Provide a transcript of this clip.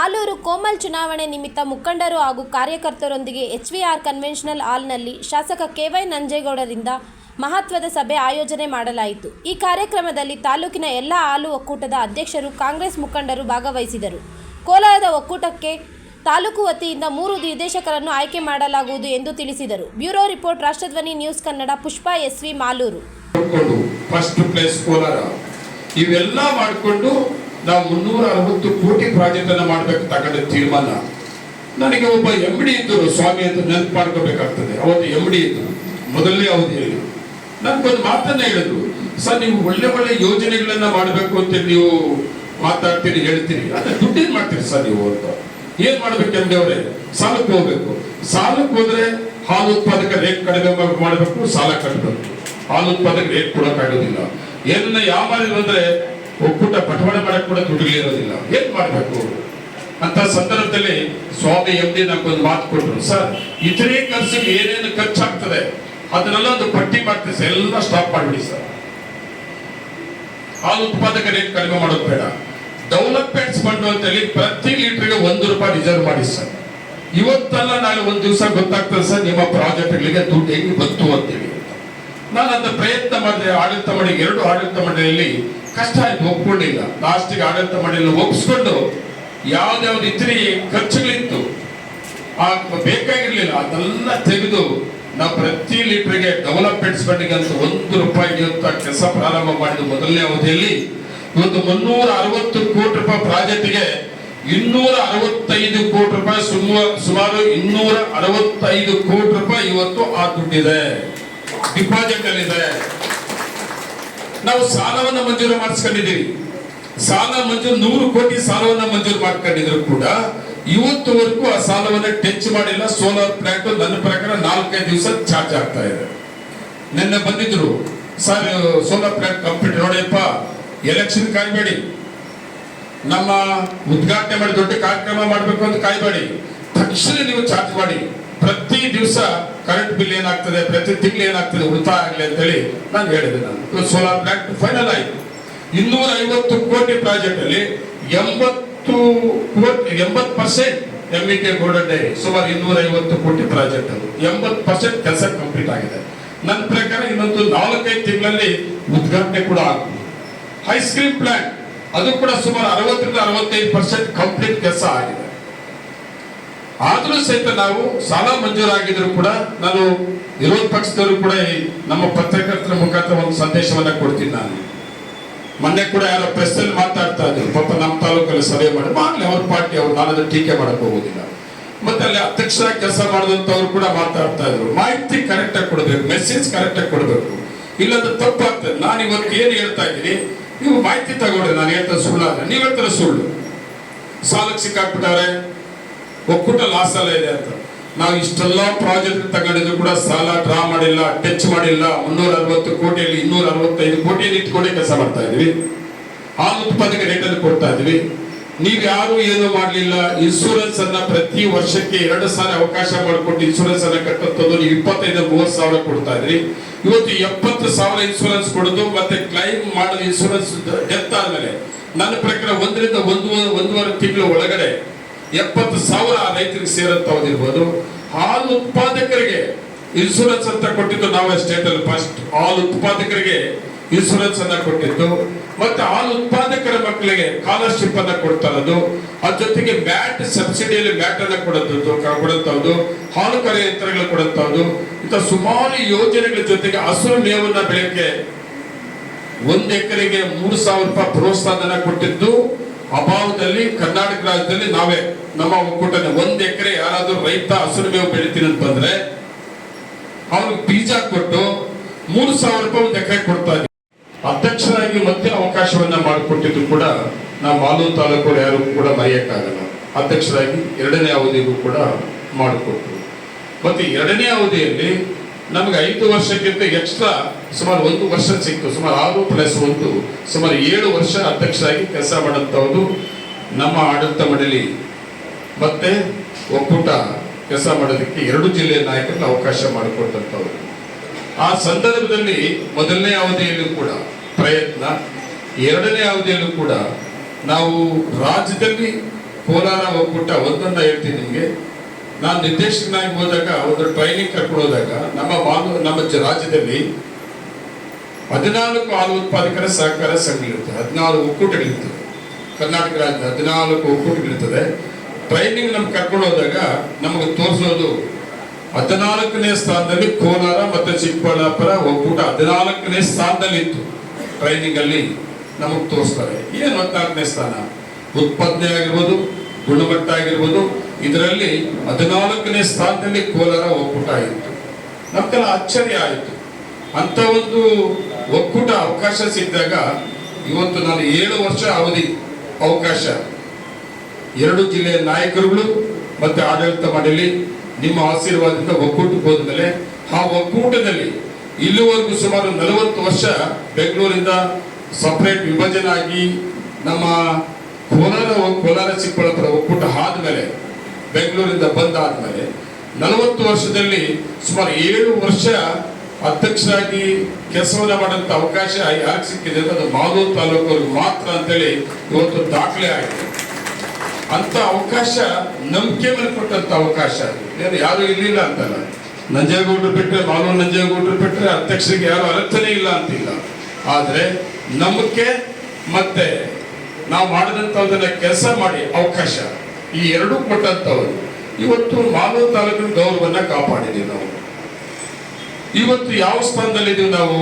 ಮಾಲೂರು ಕೋಮಲ್ ಚುನಾವಣೆ ನಿಮಿತ್ತ ಮುಖಂಡರು ಹಾಗೂ ಕಾರ್ಯಕರ್ತರೊಂದಿಗೆ ಎಚ್ವಿಆರ್ ಕನ್ವೆನ್ಷನಲ್ ಹಾಲ್ನಲ್ಲಿ ಶಾಸಕ ಕೆವೈ ನಂಜೇಗೌಡರಿಂದ ಮಹತ್ವದ ಸಭೆ ಆಯೋಜನೆ ಮಾಡಲಾಯಿತು. ಈ ಕಾರ್ಯಕ್ರಮದಲ್ಲಿ ತಾಲೂಕಿನ ಎಲ್ಲ ಹಾಲು ಒಕ್ಕೂಟದ ಅಧ್ಯಕ್ಷರು, ಕಾಂಗ್ರೆಸ್ ಮುಖಂಡರು ಭಾಗವಹಿಸಿದರು. ಕೋಲಾರದ ಒಕ್ಕೂಟಕ್ಕೆ ತಾಲೂಕು ವತಿಯಿಂದ 3 ನಿರ್ದೇಶಕರನ್ನು ಆಯ್ಕೆ ಮಾಡಲಾಗುವುದು ಎಂದು ತಿಳಿಸಿದರು. Bureau report, Rashtradhwani news Kannada. Pushpa SV, Malur. First place Kolar. ಇವೆಲ್ಲ ಮಾಡಿಕೊಂಡು ನಾವು 360 ಕೋಟಿ ಪ್ರಾಜೆಕ್ಟ್ ಅನ್ನು ಮಾಡಬೇಕು ತಗೊಂಡ ತೀರ್ಮಾನ. ನನಗೆ ಒಬ್ಬ MD ಇದ್ದರು, ಸ್ವಾಮಿ ಅಂತ ನೆನಪು ಮಾಡ್ಕೋಬೇಕಾಗ್ತದೆ. ಅವತ್ತು MD ಇದ್ದರು ಮೊದಲನೇ ಅವಧಿಯಲ್ಲಿ. ನನ್ಗೊಂದು ಮಾತನ್ನ ಹೇಳಿದ್ರು, ಸರ್ ನೀವು ಒಳ್ಳೆ ಒಳ್ಳೆ ಯೋಜನೆಗಳನ್ನ ಮಾಡಬೇಕು ಅಂತ ನೀವು ಮಾತಾಡ್ತೀರಿ, ಹೇಳ್ತೀರಿ, ಅದ್ರ ದುಡ್ಡೇನ್ ಮಾಡ್ತೀರಿ ಸರ್ ನೀವು ಅಂತ. ಏನ್ ಮಾಡ್ಬೇಕು MD ಅವರೇ? ಸಾಲಕ್ಕೆ ಹೋಗ್ಬೇಕು. ಸಾಲಕ್ಕೆ ಹೋದ್ರೆ ಹಾಲು ಉತ್ಪಾದಕ ರೇಟ್ ಕಡಿಮೆ ಮಾಡಬೇಕು, ಸಾಲ ಕಟ್ಟಬೇಕು. ಹಾಲು ಉತ್ಪಾದಕ ರೇಟ್ ಕೊಡೋಕ್ಕಾಗೋದಿಲ್ಲ. ಏನನ್ನ ಯಾವ ಬಂದ್ರೆ ಒಕ್ಕೂಟ ಬಟವಾಡೆ ಮಾಡಕ್ ಕೂಡ ದುಡ್ಡುಗಳಿರೋದಿಲ್ಲ. ಏನ್ ಮಾಡ್ಬೇಕು ಅಂತ ಸಂದರ್ಭದಲ್ಲಿ ಸ್ವಾಮಿ MD ನಮ್ಗೊಂದು ಮಾತು ಕೊಟ್ರು, ಸರ್ ಇತರೆ ಖರ್ಚಿಗೆ ಏನೇನು ಖರ್ಚಾಗ್ತದೆ ಅದನ್ನೆಲ್ಲ ಒಂದು ಪಟ್ಟಿ ಮಾಡ್ತೀವಿ ಸರ್, ಎಲ್ಲ ಸ್ಟಾಪ್ ಮಾಡ್ಬಿಡಿ ಸರ್. ಹಾಲು ಉತ್ಪಾದಕ ರೇಟ್ ಕಡಿಮೆ ಮಾಡೋದು ಬೇಡ. ಡೆವಲಪ್ಮೆಂಟ್ಸ್ ಫಂಡ್ ಅಂತೇಳಿ ಪ್ರತಿ ಲೀಟರ್ಗೆ ₹1 ರಿಸರ್ವ್ ಮಾಡಿ ಸರ್. ಇವತ್ತಲ್ಲ ನಾಳೆ ಒಂದ್ ದಿವಸ ಗೊತ್ತಾಗ್ತದೆ ಸರ್ ನಿಮ್ಮ ಪ್ರಾಜೆಕ್ಟ್ಗಳಿಗೆ ದುಡ್ಡು ಹೆಂಗ್ ಬಂತು ಅಂತೇಳಿ. ನಾನು ಅದನ್ನ ಪ್ರಯತ್ನ ಮಾಡಿದೆ. ಆಡಳಿತ ಮಂಡಳಿ 2 ಆಡಳಿತ ಮಂಡಳಿಯಲ್ಲಿ ಕಷ್ಟ ಆಯ್ತು, ಒಪ್ಕೊಂಡಿಲ್ಲ. ಲಾಸ್ಟಿಗೆ ಆಡಳಿತ ಮಂಡಳಿ ಒಪ್ಪಿಸ್ಕೊಂಡು ಯಾವ್ದಾವ್ದು ಇತರೆ ಖರ್ಚುಗಳಿತ್ತು ಬೇಕಾಗಿರ್ಲಿಲ್ಲ ಅದೆಲ್ಲ ತೆಗೆದು ನಾವು ಪ್ರತಿ ಲೀಟರ್ಗೆ ಡೆವಲಪ್ಮೆಂಟ್ಸ್ ಫಂಡ್ಗೆ ಅಂತ ₹1 ಕೆಲಸ ಪ್ರಾರಂಭ ಮಾಡಿದ ಮೊದಲನೇ ಅವಧಿಯಲ್ಲಿ. ಇವತ್ತು 360 ಕೋಟಿ ರೂಪಾಯಿ ಪ್ರಾಜೆಕ್ಟ್ಗೆ ₹265 ಕೋಟಿ, ಸುಮಾರು ₹265 ಕೋಟಿ ಇವತ್ತು ಆ ದುಡ್ಡಿದೆ, ಡಿಪಾಸಿಟ್ ಅಲ್ಲಿ ಇದೆ. ನಾವು ಸಾಲವನ್ನು ಮಂಜೂರು ಮಾಡಿಸ್ಕೊಂಡಿದ್ದೀವಿ. ಸಾಲ ಮಂಜೂರು 100 ಕೋಟಿ ಸಾಲವನ್ನ ಮಂಜೂರು ಮಾಡ್ಕೊಂಡಿದ್ರು ಕೂಡ ಇವತ್ತುವರೆಗೂ ಆ ಸಾಲವನ್ನ ಟಚ್ ಮಾಡಿಲ್ಲ. ಸೋಲಾರ್ ಪ್ಲಾಂಟ್ ನನ್ನ ಪ್ರಕಾರ 4-5 ದಿವಸ ಚಾರ್ಜ್ ಆಗ್ತಾ ಇದೆ. ನಿನ್ನೆ ಬಂದಿದ್ರು, ಸರ್ ಸೋಲಾರ್ ಪ್ಲಾಂಟ್ ಕಂಪ್ಲೀಟ್ ನೋಡಿಯಪ್ಪ, ಎಲೆಕ್ಷನ್ ಕಾಯ್ಬೇಡಿ, ನಮ್ಮ ಉದ್ಘಾಟನೆ ಮಾಡಿ ದೊಡ್ಡ ಕಾರ್ಯಕ್ರಮ ಮಾಡಬೇಕು ಅಂತ ಕಾಯ್ಬೇಡಿ, ತಕ್ಷಣ ನೀವು ಚಾರ್ಜ್ ಮಾಡಿ. ಪ್ರತಿ ದಿವಸ ಕರೆಂಟ್ ಬಿಲ್ ಏನಾಗ್ತದೆ, ಪ್ರತಿ ತಿಂಗಳು ಏನಾಗ್ತದೆ ಉಳಿತಾಯ ಆಗಲಿ ಅಂತ ಹೇಳಿ ನಾನು ಹೇಳಿದೆ. ನಾನು ಸೋಲಾರ್ ಪ್ಲಾಂಟ್ ಫೈನಲ್ ಆಯ್ತು. 250 ಕೋಟಿ ಪ್ರಾಜೆಕ್ಟ್ ಅಲ್ಲಿ 80% MEK ಗೋಲ್ಡನ್ ಡೈರಿ, ಸುಮಾರು 250 ಕೋಟಿ ಪ್ರಾಜೆಕ್ಟ್ ಅದು 80% ಕೆಲಸ ಕಂಪ್ಲೀಟ್ ಆಗಿದೆ. ನನ್ನ ಪ್ರಕಾರ ಇನ್ನೊಂದು 4-5 ತಿಂಗಳಲ್ಲಿ ಉದ್ಘಾಟನೆ ಕೂಡ ಆಗುತ್ತೆ. ಐಸ್ ಕ್ರೀಮ್ ಪ್ಲಾಂಟ್ ಅದು ಕೂಡ ಸುಮಾರು 60-65% ಕಂಪ್ಲೀಟ್ ಕೆಲಸ ಆಗಿದೆ. ಆದ್ರೂ ಸಹಿತ ನಾವು ಸಾಲ ಮಂಜೂರಾಗಿದ್ರು ಕೂಡ ನಾನು ವಿರೋಧ ಪಕ್ಷದವರು ಕೂಡ ನಮ್ಮ ಪತ್ರಕರ್ತರ ಮುಖಾಂತರ ಒಂದು ಸಂದೇಶವನ್ನ ಕೊಡ್ತೀನಿ. ನಾನು ಮೊನ್ನೆ ಕೂಡ ಯಾರೋ ಪ್ರೆಸ್ ಅಲ್ಲಿ ಮಾತಾಡ್ತಾ ಇದ್ರು, ಪಾಪ ನಮ್ಮ ತಾಲೂಕಲ್ಲಿ ಸಭೆ ಮಾಡಲಿ ಅವ್ರ ಪಾರ್ಟಿ ಅವ್ರು, ನಾನದು ಟೀಕೆ ಮಾಡಕ್ ಹೋಗುದಿಲ್ಲ. ಮತ್ತೆ ಅಲ್ಲಿ ಅಧ್ಯಕ್ಷರಾಗಿ ಕೆಲಸ ಮಾಡಿದಂತವ್ರು ಕೂಡ ಮಾತಾಡ್ತಾ ಇದ್ರು, ಮಾಹಿತಿ ಕರೆಕ್ಟ್ ಆಗಿ ಕೊಡ್ಬೇಕು, ಮೆಸೇಜ್ ಕರೆಕ್ಟ್ ಆಗಿ ಕೊಡ್ಬೇಕು, ಇಲ್ಲದ ತಪ್ಪಾಗ್ತದೆ. ನಾನು ಇವತ್ತು ಏನ್ ಹೇಳ್ತಾ ಇದ್ದೀನಿ, ನೀವು ಮಾಹಿತಿ ತಗೊಳ್ಳಿ. ನಾನು ಹೇಳ್ತಾ ಸುಳ್ಳಾದ್ರೆ ನೀವು ಹೇಳ್ತಾರೆ ಸುಳ್ಳು. ಸಾಲಕ್ಕೆ ಸಿಕ್ಕಾಕ್ಬಿಟ್ಟಾರೆ, ಒಕ್ಕೂಟ ಲಾಸ್ ಎಲ್ಲ ಇದೆ ಅಂತ. ನಾವು ಇಷ್ಟೆಲ್ಲ ಪ್ರಾಜೆಕ್ಟ್ ತಗೊಂಡಿದ್ರು ಕೂಡ ಸಾಲ ಡ್ರಾ ಮಾಡಿಲ್ಲ, ಟಚ್ ಮಾಡಿಲ್ಲ. 360 ಕೋಟಿಯಲ್ಲಿ 265 ಕೋಟಿಯಲ್ಲಿ ಇಟ್ಕೊಂಡೇ ಕೆಲಸ ಮಾಡ್ತಾ ಇದ್ವಿ. ಹಾಲು ಉತ್ಪಾದಕ ರೇಟಲ್ಲಿ ಕೊಡ್ತಾ ಇದ್ವಿ. ನೀವ್ ಯಾರು ಏನು ಮಾಡ್ಲಿಲ್ಲ. ಇನ್ಶೂರೆನ್ಸ್ ಅನ್ನ ಪ್ರತಿ ವರ್ಷಕ್ಕೆ 2 ಸಾಲ ಅವಕಾಶ ಮಾಡಿಕೊಟ್ಟು ಇನ್ಶೂರೆನ್ಸ್ ಅನ್ನ ಕಟ್ಟುತ್ತದೆ. ನೀವು 25-30 ಸಾವಿರ ಕೊಡ್ತಾ ಇದ್ರಿ. ಇವತ್ತು 70,000 ಇನ್ಶೂರೆನ್ಸ್ ಕೊಡೋದು, ಮತ್ತೆ ಕ್ಲೈಮ್ ಮಾಡೋದು. ಇನ್ಶೂರೆನ್ಸ್ ಡೆತ್ ಆದ್ಮೇಲೆ ನನ್ನ ಪ್ರಕಾರ 1-1.5 ತಿಂಗಳ ಒಳಗಡೆ 70,000 ರೈತರಿಗೆ ಸೇರಂತವದಿರ್ಬೋದು. ಹಾಲು ಉತ್ಪಾದಕರಿಗೆ ಇನ್ಶೂರೆನ್ಸ್ ಅಂತ ಕೊಟ್ಟಿದ್ದು ನಾವೇ ಸ್ಟೇಟ್ ಅಲ್ಲಿ ಫಸ್ಟ್. ಹಾಲು ಉತ್ಪಾದಕರಿಗೆ ಇನ್ಶೂರೆನ್ಸ್ ಅನ್ನ ಕೊಟ್ಟಿದ್ದು, ಮತ್ತೆ ಹಾಲು ಉತ್ಪಾದಕರ ಮಕ್ಕಳಿಗೆ ಸ್ಕಾಲರ್ಶಿಪ್ ಅನ್ನ ಕೊಡ್ತಾ ಇರೋದು, ಅದ್ರ ಜೊತೆಗೆ ಮ್ಯಾಟ್ ಸಬ್ಸಿಡಿಯಲ್ಲಿ ಮ್ಯಾಟ್ ಅನ್ನ ಕೊಡುವಂತದ್ದು, ಹಾಲು ಕರೆ ಯಂತ್ರಗಳು ಕೊಡುವಂತದ್ದು, ಇಂಥ ಸುಮಾರು ಯೋಜನೆಗಳ ಜೊತೆಗೆ ಹಸಿರು ಮೇವನ್ನ ಬೆಳೆಯಕ್ಕೆ 1 ಎಕರೆಗೆ ₹3,000 ಪ್ರೋತ್ಸಾಹನ ಕೊಟ್ಟಿದ್ದು. ಅಭಾವದಲ್ಲಿ ಕರ್ನಾಟಕ ರಾಜ್ಯದಲ್ಲಿ ನಾವೇ ನಮ್ಮ ಒಕ್ಕೂಟನೆ 1 ಎಕರೆ ಯಾರಾದ್ರೂ ರೈತ ಹಸಿರು ಮೇವು ಬೆಳಿತೀನಿ ಅಂತ ಬಂದ್ರೆ ಅವ್ರಿಗೆ ಬೀಜ ಕೊಟ್ಟು ₹3,000 1 ಎಕರೆ ಕೊಡ್ತಾ ಇದ್ದೀವಿ. ಅಧ್ಯಕ್ಷರಾಗಿ ಮತ್ತೆ ಅವಕಾಶವನ್ನ ಮಾಡಿಕೊಟ್ಟಿದ್ದು ಕೂಡ ನಾವು ಮಾಲೂರು ತಾಲೂಕು ಯಾರು ಕೂಡ ಮರೆಯಕ್ಕಾಗಲ್ಲ. ಅಧ್ಯಕ್ಷರಾಗಿ 2ನೇ ಅವಧಿಗೂ ಕೂಡ ಮಾಡಿಕೊಟ್ರು. ಮತ್ತೆ 2ನೇ ಅವಧಿಯಲ್ಲಿ ನಮ್ಗೆ 5 ವರ್ಷಕ್ಕಿಂತ ಎಕ್ಸ್ಟ್ರಾ ಸುಮಾರು 1 ವರ್ಷ ಸಿಕ್ತು. ಸುಮಾರು 6+1 ಸುಮಾರು 7 ವರ್ಷ ಅಧ್ಯಕ್ಷರಾಗಿ ಕೆಲಸ ಮಾಡಂತವ್ರು ನಮ್ಮ ಆಡಳಿತ ಮಂಡಳಿ ಮತ್ತೆ ಒಕ್ಕೂಟ ಕೆಲಸ ಮಾಡೋದಕ್ಕೆ 2 ಜಿಲ್ಲೆಯ ನಾಯಕರಿಗೆ ಅವಕಾಶ ಮಾಡಿಕೊಟ್ಟಂತವ್ರು. ಆ ಸಂದರ್ಭದಲ್ಲಿ ಮೊದಲನೇ ಅವಧಿಯಲ್ಲೂ ಕೂಡ ಪ್ರಯತ್ನ, ಎರಡನೇ ಅವಧಿಯಲ್ಲೂ ಕೂಡ ನಾವು ರಾಜ್ಯದಲ್ಲಿ ಕೋಲಾರ ಒಕ್ಕೂಟ ಒಂದೊಂದು ಹೇಳ್ತೀನಿ ನಿಮಗೆ. ನಾನು ನಿರ್ದೇಶಕನಾಗಿ ಹೋದಾಗ ಒಂದು ಟ್ರೈನಿಂಗ್ ಕರ್ಕೊಂಡು ಹೋದಾಗ ನಮ್ಮ ರಾಜ್ಯದಲ್ಲಿ 14 ಹಾಲು ಉತ್ಪಾದಕರ ಸಹಕಾರ ಸಂಘಗಳಿರ್ತದೆ, 14 ಒಕ್ಕೂಟಗಳಿರ್ತದೆ. ಕರ್ನಾಟಕ ರಾಜ್ಯದ 14 ಒಕ್ಕೂಟಗಳಿರ್ತದೆ. ಟ್ರೈನಿಂಗ್ ನಮ್ಗೆ ಕರ್ಕೊಂಡು ಹೋದಾಗ ನಮಗೆ ತೋರಿಸೋದು 14ನೇ ಸ್ಥಾನದಲ್ಲಿ ಕೋಲಾರ ಮತ್ತು ಚಿಕ್ಕಬಳ್ಳಾಪುರ ಒಕ್ಕೂಟ 14ನೇ ಸ್ಥಾನದಲ್ಲಿ ಇತ್ತು. ಟ್ರೈನಿಂಗ್ ಅಲ್ಲಿ ನಮಗೆ ತೋರಿಸ್ತಾರೆ. ಏನು 14ನೇ ಸ್ಥಾನ? ಉತ್ಪಾದನೆ ಆಗಿರ್ಬೋದು, ಗುಣಮಟ್ಟ ಆಗಿರ್ಬೋದು, ಇದರಲ್ಲಿ 14ನೇ ಸ್ಥಾನದಲ್ಲಿ ಕೋಲಾರ ಒಕ್ಕೂಟ ಇತ್ತು. ನಮ್ಗೆಲ್ಲ ಆಶ್ಚರ್ಯ ಆಯಿತು. ಅಂತ ಒಂದು ಒಕ್ಕೂಟ ಅವಕಾಶ ಸಿಕ್ಕಿದಾಗ ಇವತ್ತು ನಾನು 7 ವರ್ಷ ಅವಕಾಶ 2 ಜಿಲ್ಲೆಯ ನಾಯಕರುಗಳು ಮತ್ತೆ ಆಡಳಿತ ಮಂಡಳಿ ನಿಮ್ಮ ಆಶೀರ್ವಾದದಿಂದ ಒಕ್ಕೂಟಕ್ಕೆ ಹೋದ್ಮೇಲೆ ಆ ಒಕ್ಕೂಟದಲ್ಲಿ ಇಲ್ಲಿವರೆಗೂ ಸುಮಾರು 40 ವರ್ಷ ಬೆಂಗಳೂರಿಂದ ಸಪರೇಟ್ ವಿಭಜನೆ ಆಗಿ ನಮ್ಮ ಕೋಲಾರ ಚಿಕ್ಕಬಳ್ಳಾಪುರ ಒಕ್ಕೂಟ ಆದ್ಮೇಲೆ ಬೆಂಗಳೂರಿಂದ ಬಂದಾದ್ಮೇಲೆ 40 ವರ್ಷದಲ್ಲಿ ಸುಮಾರು 7 ವರ್ಷ ಅಧ್ಯಕ್ಷರಾಗಿ ಕೆಲಸವನ್ನ ಮಾಡಂತ ಅವಕಾಶ ಯಾರಿಗೆ ಸಿಕ್ಕಿದೆ ಅದು ಮಾಲೂರು ತಾಲೂಕವ್ರಿಗೆ ಮಾತ್ರ ಅಂತೇಳಿ ಇವತ್ತು ದಾಖಲೆ ಆಗಿದೆ. ಅಂತ ಅವಕಾಶ ನಂಬಿಕೆ ಮೇಲೆ ಕೊಟ್ಟಂತ ಅವಕಾಶ. ಏನು ಯಾರು ಇರ್ಲಿಲ್ಲ ಅಂತಲ್ಲ, ನಂಜೇಗೌಡರು ಬಿಟ್ಟರೆ, ಮಾಲೂರು ನಂಜೇಗೌಡರು ಬಿಟ್ಟರೆ ಅಧ್ಯಕ್ಷರಿಗೆ ಯಾರು ಅರ್ಹತೆ ಇಲ್ಲ ಅಂತಿಲ್ಲ. ಆದ್ರೆ ನಂಬಿಕೆ ಮತ್ತೆ ನಾವು ಮಾಡಿದಂಥದನ್ನ ಕೆಲಸ ಮಾಡಿ ಅವಕಾಶ, ಈ ಎರಡೂ ಕೊಟ್ಟಂತವರು ಇವತ್ತು ಮಾಲೂರು ತಾಲೂಕಿನ ಗೌರವನ್ನ ಕಾಪಾಡಿದೀವಿ ನಾವು. ಇವತ್ತು ಯಾವ ಸ್ಥಾನದಲ್ಲಿದ್ದೀವಿ ನಾವು?